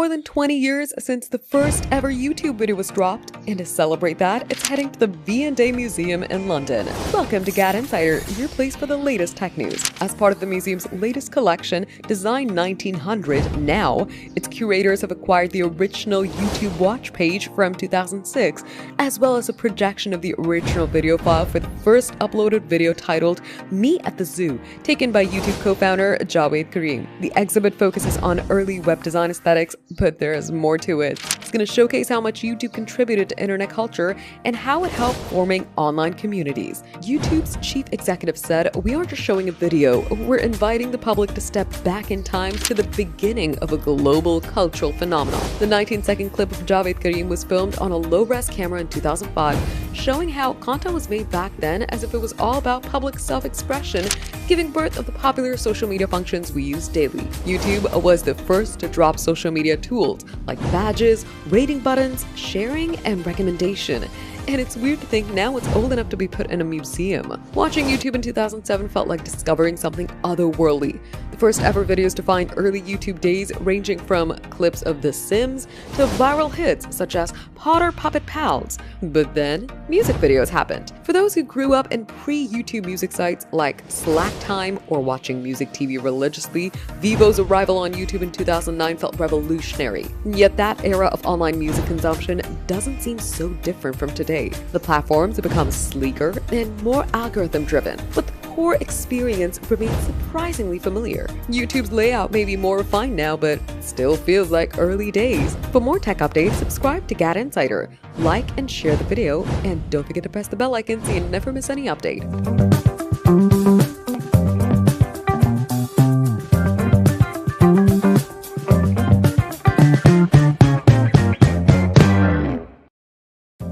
more than 20 years since the first ever YouTube video was dropped, and to celebrate that, it's heading to the V&A Museum in London. Welcome to GadInsider, your place for the latest tech news. As part of the museum's latest collection, Design 1900, now, its curators have acquired the original YouTube watch page from 2006, as well as a projection of the original video file for the first uploaded video titled Me at the Zoo, taken by YouTube co-founder Jawed Karim. The exhibit focuses on early web design aesthetics, but there's more to it. It's going to showcase how much YouTube contributed to internet culture and how it helped forming online communities. YouTube's chief executive said, "We aren't just showing a video, we're inviting the public to step back in time to the beginning of a global cultural phenomenon." The 19-second clip of Jawed Karim was filmed on a low-res camera in 2005, showing how content was made back then as if it was all about public self-expression, giving birth of the popular social media functions we use daily. YouTube was the first to drop social media tools like badges, rating buttons, sharing, and recommendation. And it's weird to think now it's old enough to be put in a museum. Watching YouTube in 2007 felt like discovering something otherworldly. The first ever videos defined early YouTube days, ranging from clips of The Sims to viral hits such as Potter Puppet Pals. But then, music videos happened. For those who grew up in pre-YouTube music sites like Slack Time or watching music TV religiously, Vevo's arrival on YouTube in 2009 felt revolutionary. Yet that era of online music consumption doesn't seem so different from today. The platforms have become sleeker and more algorithm-driven, but the core experience remains surprisingly familiar. YouTube's layout may be more refined now, but still feels like early days. For more tech updates, subscribe to GadInsider, like and share the video, and don't forget to press the bell icon so you never miss any update.